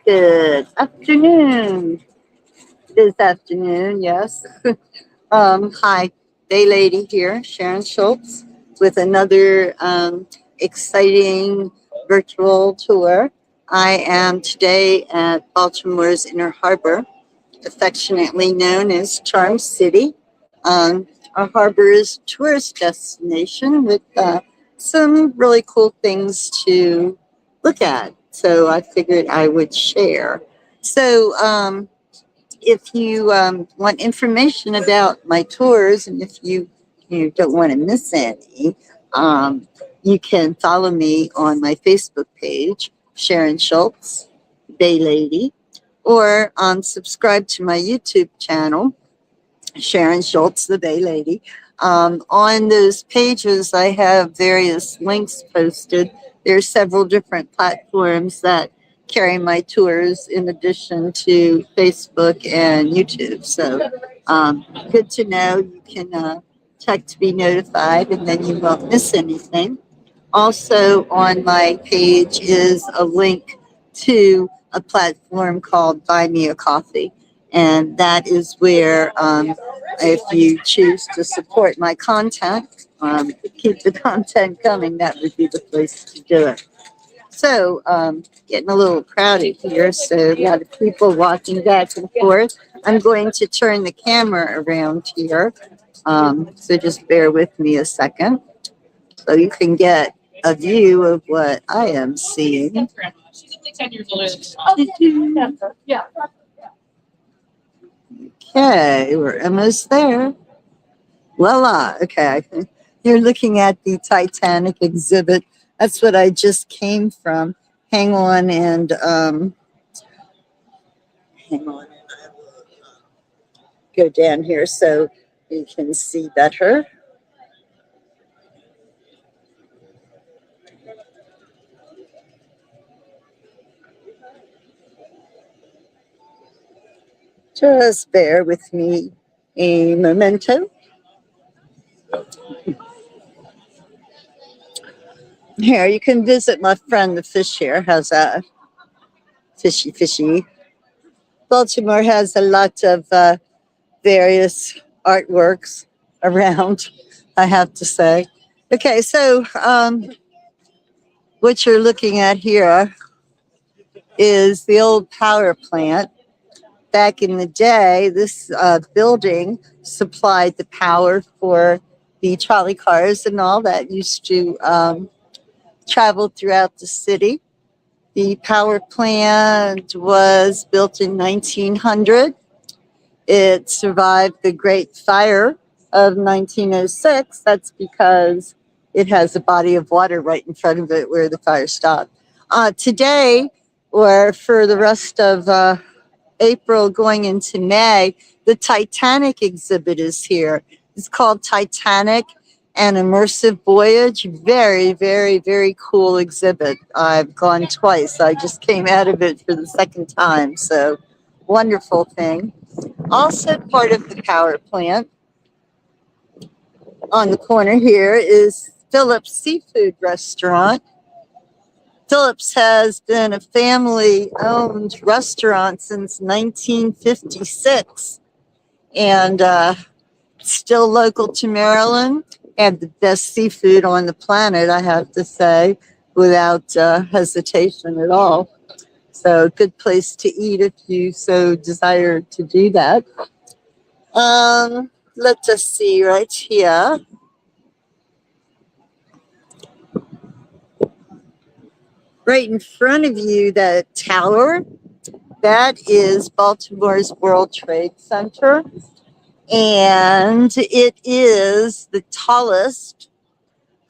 Good afternoon. This afternoon, yes. Hi, Day Lady here, Sharon Schultz, with another exciting virtual tour. I am today at Baltimore's Inner Harbor, affectionately known as Charm City. Our harbor is a tourist destination with some really cool things to look at. So I figured I would share. So if you want information about my tours, and if you don't want to miss any, you can follow me on my Facebook page, Sharon Schultz, Day Lady, or subscribe to my YouTube channel, Sharon Schultz, the Bay Lady. On those pages, I have various links posted. There are several different platforms that carry my tours in addition to Facebook and YouTube. So good to know. You can check to be notified and then you won't miss anything. Also, on my page is a link to a platform called Buy Me a Coffee. And that is where, if you choose to support my content, keep the content coming, that would be the place to do it. So, getting a little crowded here, so a lot of people walking back and forth. I'm going to turn the camera around here, so just bear with me a second so you can get a view of what I am seeing. Okay, we're almost there. Voila. Okay. You're looking at the Titanic exhibit. That's what I just came from. Hang on and hang on. Go down here so you can see better. Just bear with me a memento. Here, you can visit my friend the fish here. How's that? Fishy, fishy. Baltimore has a lot of various artworks around, I have to say. Okay, so what you're looking at here is the old power plant. Back in the day, this building supplied the power for the trolley cars and all that used to travel throughout the city. The power plant was built in 1900. It survived the Great Fire of 1906. That's because it has a body of water right in front of it where the fire stopped. Today, or for the rest of April going into May, the Titanic exhibit is here. It's called Titanic: An Immersive Voyage. Very, very, very cool exhibit. I've gone twice. I just came out of it for the second time. So, wonderful thing. Also, part of the power plant on the corner here is Phillips Seafood Restaurant. Phillips has been a family owned restaurant since 1956 and still local to Maryland. And the best seafood on the planet, I have to say, without hesitation at all. So, good place to eat if you so desire to do that. Let us see right here. Right in front of you, that tower, that is Baltimore's World Trade Center. And it is the tallest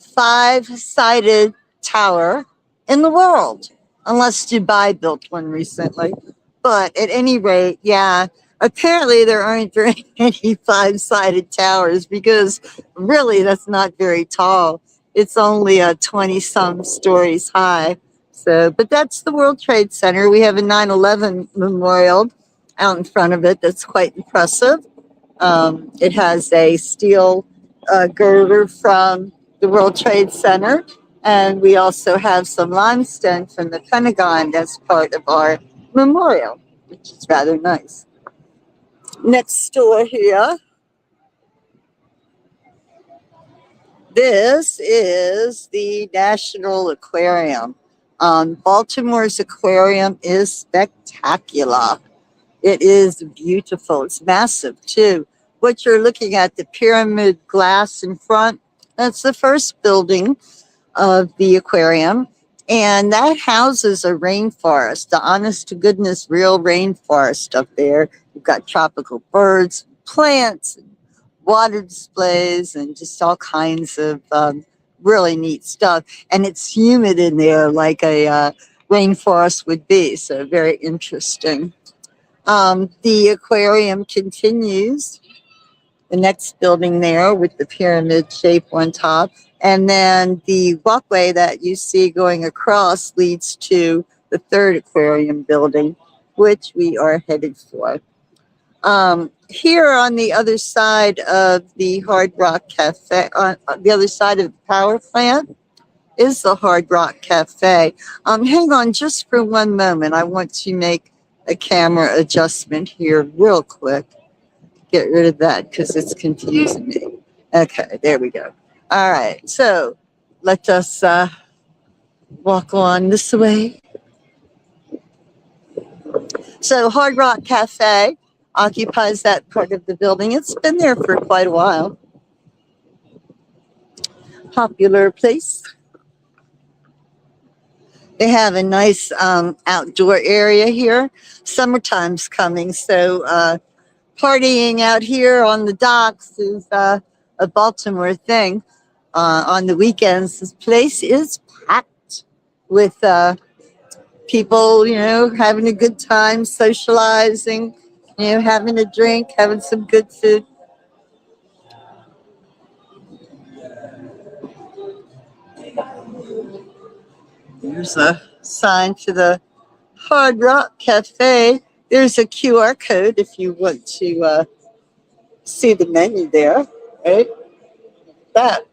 five-sided tower in the world, unless Dubai built one recently. But at any rate, yeah, apparently there aren't very many five-sided towers because really that's not very tall. It's only 20-some stories high. So, but that's the World Trade Center. We have a 9/11 memorial out in front of it that's quite impressive. It has a steel girder from the World Trade Center, and we also have some limestone from the Pentagon as part of our Memorial, which is rather nice. Next door here, this is the National Aquarium. Baltimore's aquarium is spectacular. It is beautiful. It's massive too. What you're looking at, the pyramid glass in front, that's the first building of the aquarium. And that houses a rainforest, the honest to goodness real rainforest up there. You've got tropical birds, plants, water displays, and just all kinds of really neat stuff. And it's humid in there like a rainforest would be. So very interesting. The aquarium continues, the next building there with the pyramid shape on top. And then the walkway that you see going across leads to the third aquarium building, which we are headed for. Here on the other side of the Hard Rock Cafe, on the other side of the power plant, is the Hard Rock Cafe. Hang on just for one moment. I want to make a camera adjustment here real quick. Get rid of that because it's confusing me. Okay, there we go. All right, so let us walk on this way. So Hard Rock Cafe occupies that part of the building. It's been there for quite a while. Popular place. They have a nice outdoor area here. Summertime's coming, so partying out here on the docks is a Baltimore thing. On the weekends, this place is packed with people, having a good time, socializing, having a drink, having some good food. There's a sign to the Hard Rock Cafe. There's a QR code if you want to see the menu there, right? That.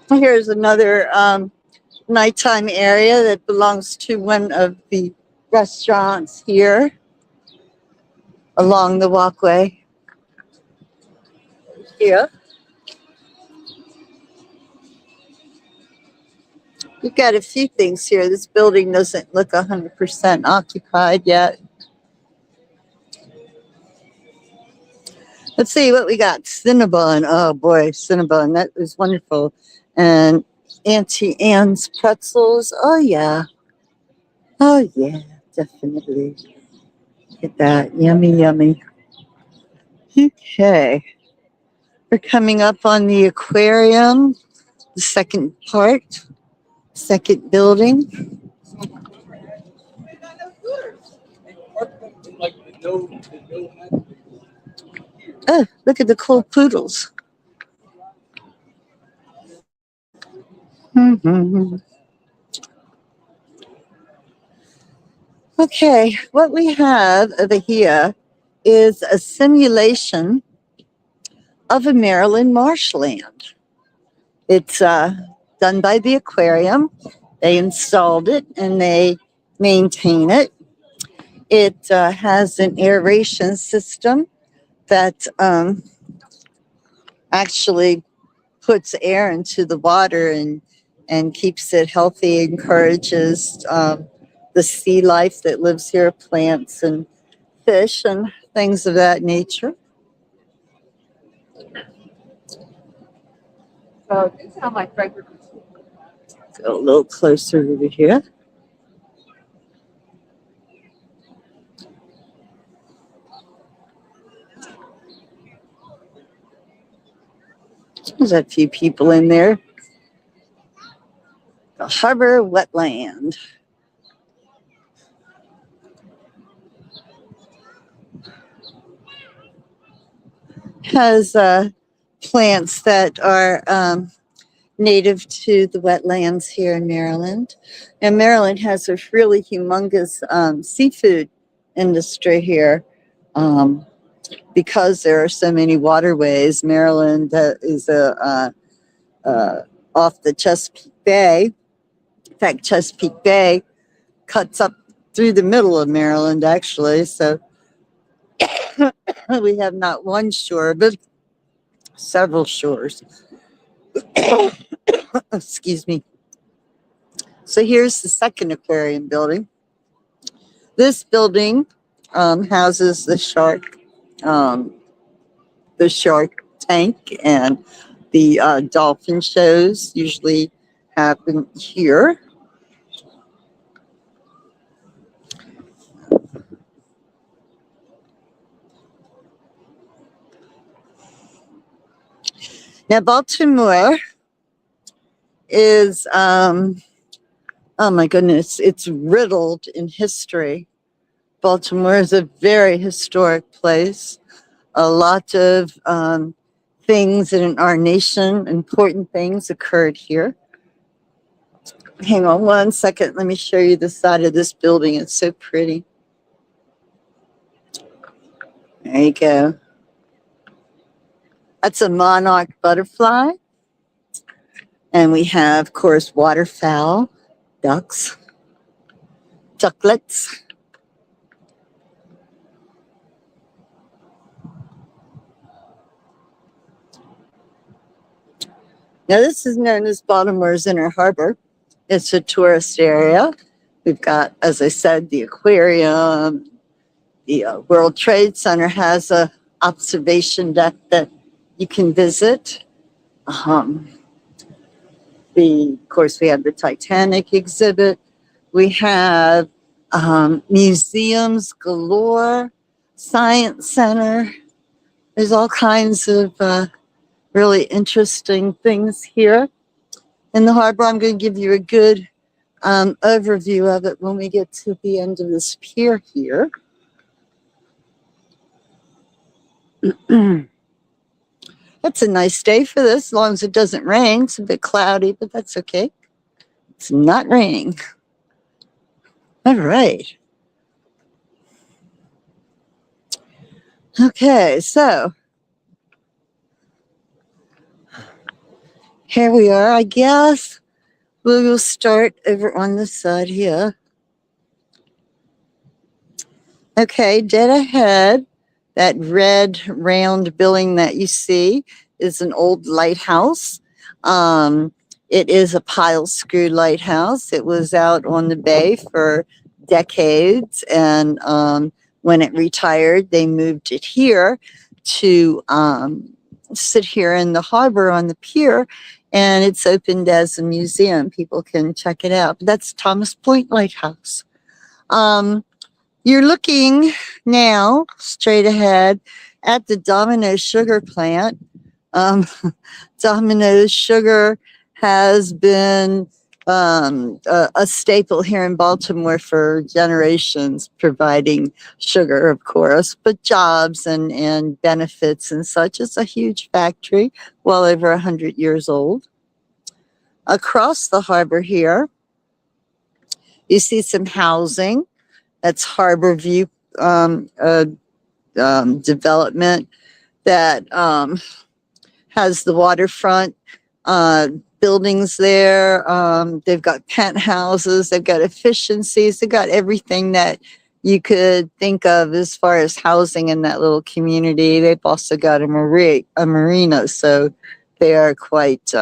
Here's another nighttime area that belongs to one of the restaurants here along the walkway. Here. We've got a few things here. This building doesn't look 100% occupied yet. Let's see what we got. Cinnabon. Oh boy, Cinnabon. That was wonderful. And Auntie Anne's pretzels. Oh yeah. Oh yeah, definitely. Look at that. Yummy, yummy. Okay. We're coming up on the aquarium, the second part, second building. Oh, look at the cool poodles. Mm-hmm. Okay, what we have over here is a simulation of a Maryland marshland. It's done by the aquarium. They installed it and they maintain it. It has an aeration system that actually puts air into the water and keeps it healthy, encourages the sea life that lives here, plants and fish and things of that nature. So this is how my fragrance. Go a little closer over here. There's a few people in there. The harbor wetland. Has plants that are native to the wetlands here in Maryland. And Maryland has a really humongous seafood industry here. Um, because there are so many waterways, Maryland is off the Chesapeake Bay. In fact, Chesapeake Bay cuts up through the middle of Maryland, actually. So we have not one shore, but several shores. Excuse me. So here's the second aquarium building. This building houses um, the shark tank, and the dolphin shows usually happen here. Now, Baltimore is, oh my goodness, it's riddled in history. Baltimore is a very historic place. A lot of things in our nation, important things occurred here. Hang on one second. Let me show you the side of this building. It's so pretty. There you go. That's a monarch butterfly. And we have, of course, waterfowl, ducks, ducklets. Now, this is known as Baltimore's Inner Harbor. It's a tourist area. We've got, as I said, the aquarium. The World Trade Center has a observation deck that you can visit. Of course, we have the Titanic exhibit. We have museums galore, science center. There's all kinds of really interesting things here in the harbor. I'm going to give you a good overview of it when we get to the end of this pier here. That's a nice day for this, as long as it doesn't rain. It's a bit cloudy, but that's okay. It's not raining. All right. Okay, so here we are. I guess we will start over on this side here. Okay, dead ahead, that red round building that you see is an old lighthouse. It is a pile screw lighthouse. It was out on the bay for decades, and when it retired, they moved it here to sit here in the harbor on the pier, and it's opened as a museum. People can check it out. But that's Thomas Point Lighthouse. You're looking now straight ahead at the Domino Sugar Plant. Domino's Sugar has been a staple here in Baltimore for generations, providing sugar, of course, but jobs and benefits and such. It's a huge factory, well over 100 years old. Across the harbor here, you see some housing. That's Harbor View development that has the waterfront buildings there. They've got penthouses. They've got efficiencies. They've got everything that you could think of as far as housing in that little community. They've also got a marina, so they are quite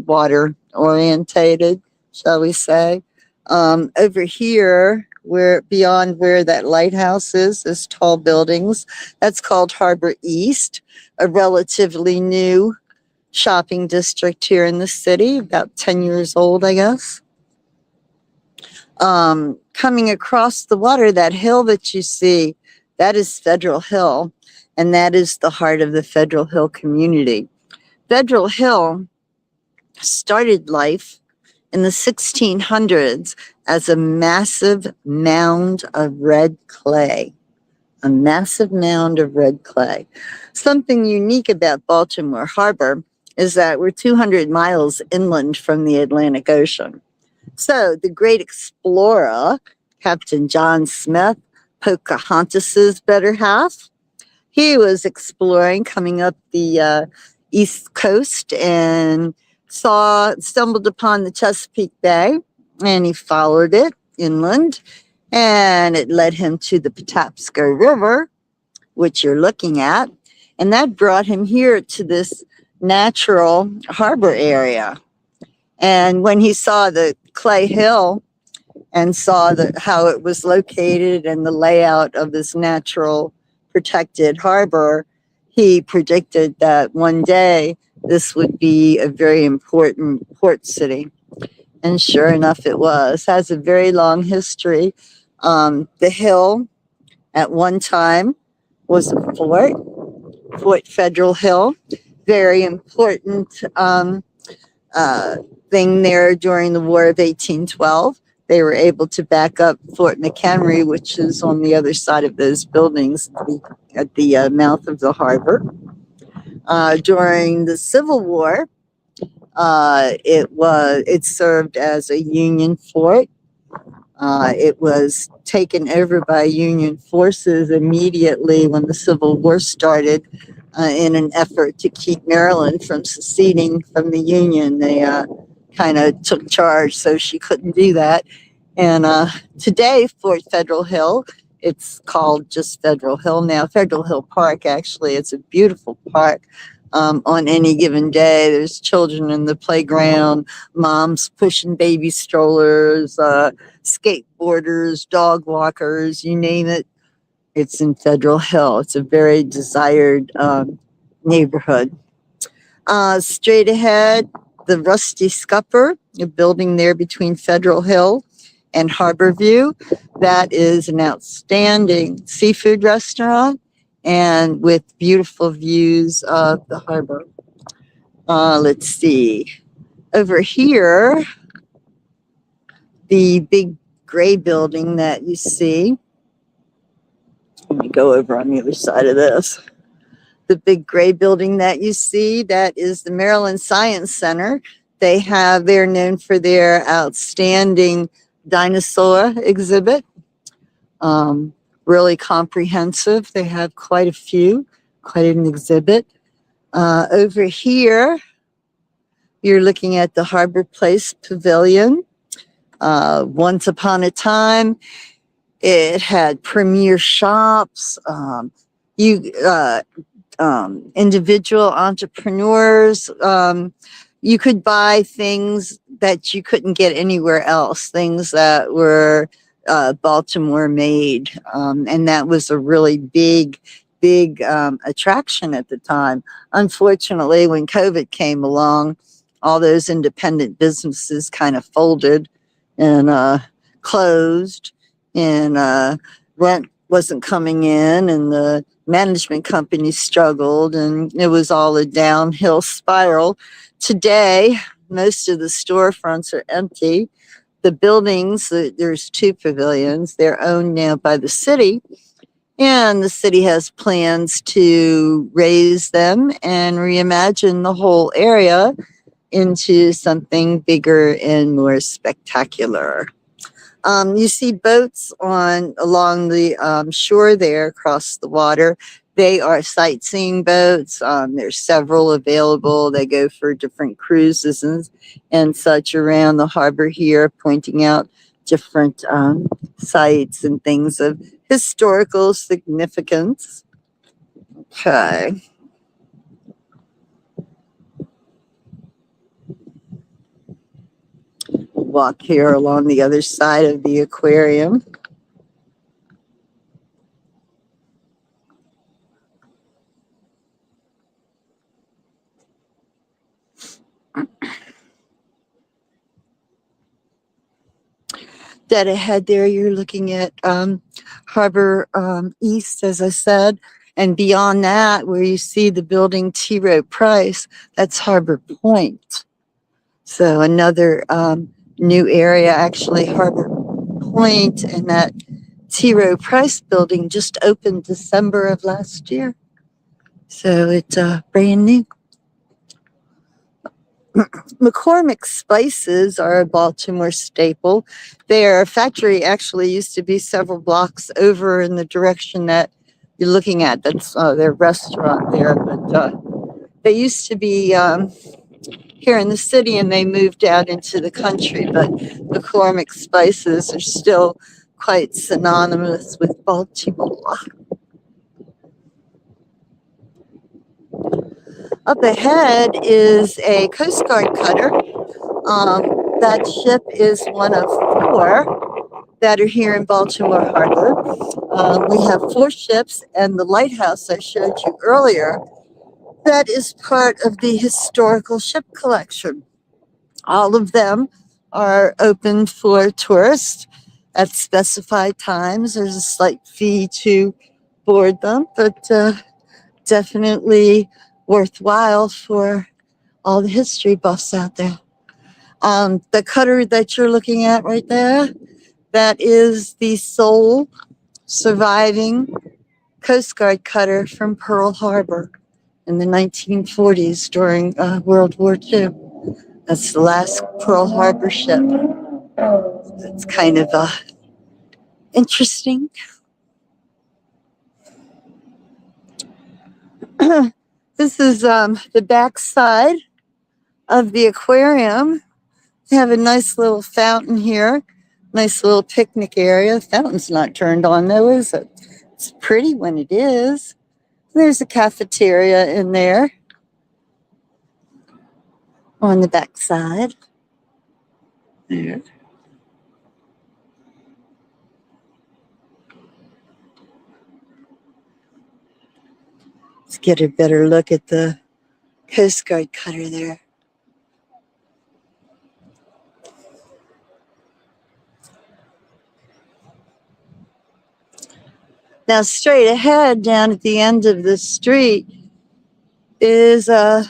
water orientated, shall we say. Over here, where beyond where that lighthouse is, there's tall buildings. That's called Harbor East, a relatively new shopping district here in the city, about 10 years old, I guess. Coming across the water, that hill that you see, that is Federal Hill, and that is the heart of the Federal Hill community. Federal Hill started life in the 1600s as a massive mound of red clay. A massive mound of red clay. Something unique about Baltimore Harbor is that we're 200 miles inland from the Atlantic Ocean. So the great explorer, Captain John Smith, Pocahontas's better half, he was exploring, coming up the east coast, and stumbled upon the Chesapeake Bay, and he followed it inland, and it led him to the Patapsco River, which you're looking at, and that brought him here to this natural harbor area. And when he saw the Clay Hill and saw how it was located and the layout of this natural protected harbor, he predicted that one day this would be a very important port city. And sure enough, it was. Has a very long history. The hill at one time was a fort, Fort Federal Hill, very important thing there during the War of 1812. They were able to back up Fort McHenry, which is on the other side of those buildings at the mouth of the harbor. During the Civil War, it served as a Union fort. It was taken over by Union forces immediately when the Civil War started, in an effort to keep Maryland from seceding from the Union. They kind of took charge so she couldn't do that. And today, Fort Federal Hill, it's called just Federal Hill now. Federal Hill Park, actually, it's a beautiful park. On any given day, there's children in the playground, moms pushing baby strollers, skateboarders, dog walkers, you name it. It's in Federal Hill. It's a very desired neighborhood. Straight ahead, the Rusty Scupper, a building there between Federal Hill and Harbor View. That is an outstanding seafood restaurant and with beautiful views of the harbor. Let's see. Over here, the big gray building that you see. Let me go over on the other side of this. The big gray building that you see, that is the Maryland Science Center. They're known for their outstanding dinosaur exhibit. Really comprehensive. They have quite an exhibit. Over here, you're looking at the Harbor Place Pavilion. Once upon a time, it had premier shops, individual entrepreneurs. You could buy things that you couldn't get anywhere else, things that were Baltimore made. And that was a really big attraction at the time. Unfortunately, when COVID came along, all those independent businesses kind of folded and closed, and rent wasn't coming in, and the management company struggled, and it was all a downhill spiral. Today, most of the storefronts are empty. The buildings, there's two pavilions, they're owned now by the city, and the city has plans to raise them and reimagine the whole area into something bigger and more spectacular. You see boats along the shore there across the water. They are sightseeing boats. There's several available. They go for different cruises and such around the harbor here, pointing out different sites and things of historical significance. Okay. Walk here along the other side of the aquarium. Dead ahead there, you're looking at Harbor East, as I said, and beyond that, where you see the building T. Rowe Price, that's Harbor Point. So another new area, actually, Harbor Point, and that T. Rowe Price building just opened December of last year. So it's brand new. McCormick spices are a Baltimore staple. Their factory actually used to be several blocks over in the direction that you're looking at. That's their restaurant there. But they used to be here in the city and they moved out into the country. But McCormick spices are still quite synonymous with Baltimore. Up ahead is a Coast Guard cutter. That ship is one of four that are here in Baltimore Harbor. We have four ships, and the lighthouse I showed you earlier, that is part of the historical ship collection. All of them are open for tourists at specified times. There's a slight fee to board them, but definitely worthwhile for all the history buffs out there. The cutter that you're looking at right there, that is the sole surviving Coast Guard cutter from Pearl Harbor in the 1940s during World War II. That's the last Pearl Harbor ship. It's kind of interesting. This is the back side of the aquarium. They have a nice little fountain here. Nice little picnic area. The fountain's not turned on though, is it? It's pretty when it is. There's a cafeteria in there on the back side. There. Let's get a better look at the Coast Guard cutter there. Now, straight ahead, down at the end of the street, is a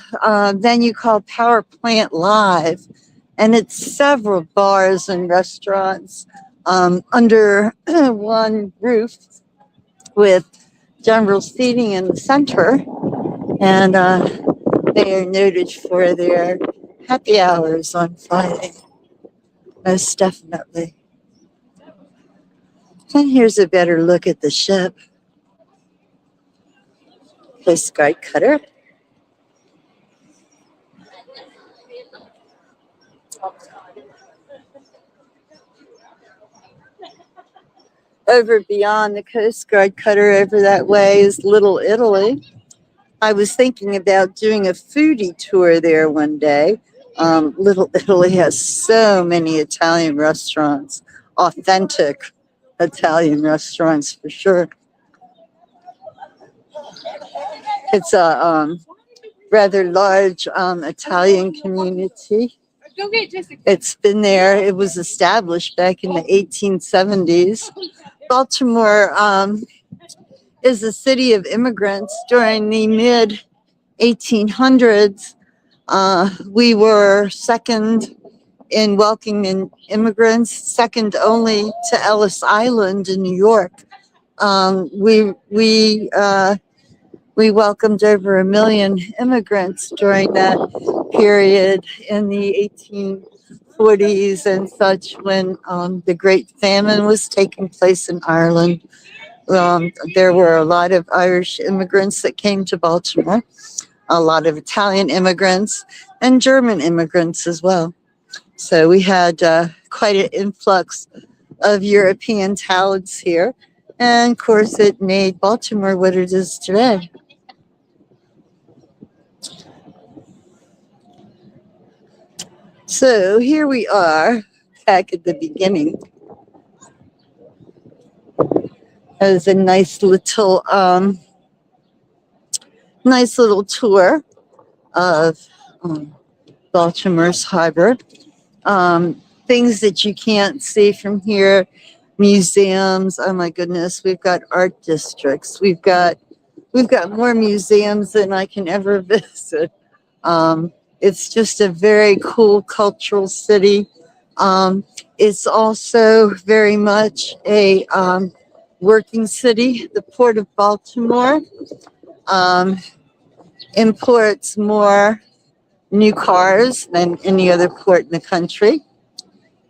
venue called Power Plant Live, and it's several bars and restaurants under one roof with general seating in the center, and they are noted for their happy hours on Friday, most definitely. And here's a better look at the ship. Coast Guard cutter. Over beyond the Coast Guard cutter, over that way, is Little Italy. I was thinking about doing a foodie tour there one day. Little Italy has so many Italian restaurants, authentic Italian restaurants for sure. It's a rather large Italian community. It's been there. It was established back in the 1870s. Baltimore is a city of immigrants. During the mid 1800s, we were second in welcoming immigrants, second only to Ellis Island in New York. We welcomed over 1 million immigrants during that period in the 1840s and such, when the Great Famine was taking place in Ireland. There were a lot of Irish immigrants that came to Baltimore, a lot of Italian immigrants, and German immigrants as well. So we had quite an influx of European talents here. And of course, it made Baltimore what it is today. So here we are back at the beginning. It was a nice little tour of Baltimore's harbor. Things that you can't see from here, museums. Oh my goodness, we've got art districts. We've got more museums than I can ever visit. It's just a very cool cultural city. It's also very much a working city. The Port of Baltimore imports more new cars than any other port in the country.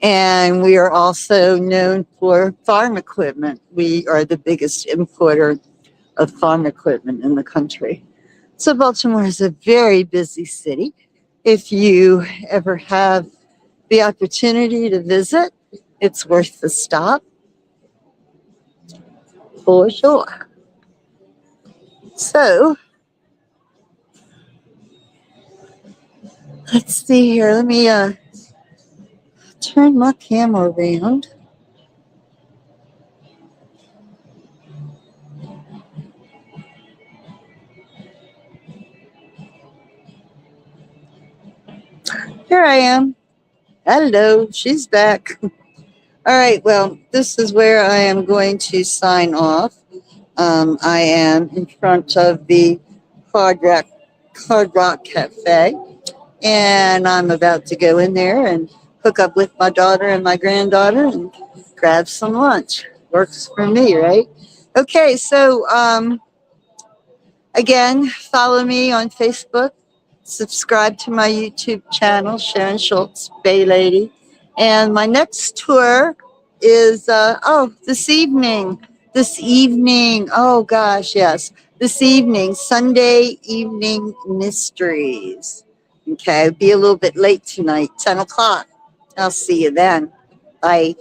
And we are also known for farm equipment. We are the biggest importer of farm equipment in the country. So Baltimore is a very busy city. If you ever have the opportunity to visit, it's worth the stop for sure. So let's see here. Let me turn my camera around. Here I am. Hello, she's back. All right, well, this is where I am going to sign off. I am in front of the Hard Rock, Hard Rock Cafe, and I'm about to go in there and hook up with my daughter and my granddaughter and grab some lunch. Works for me, right? Okay, so again, follow me on Facebook, subscribe to my YouTube channel, Sharon Schultz, Bay Lady. And my next tour is, this evening. This evening. Oh, gosh, yes. This evening, Sunday Evening Mysteries. Okay, be a little bit late tonight, 10 o'clock. I'll see you then. Bye.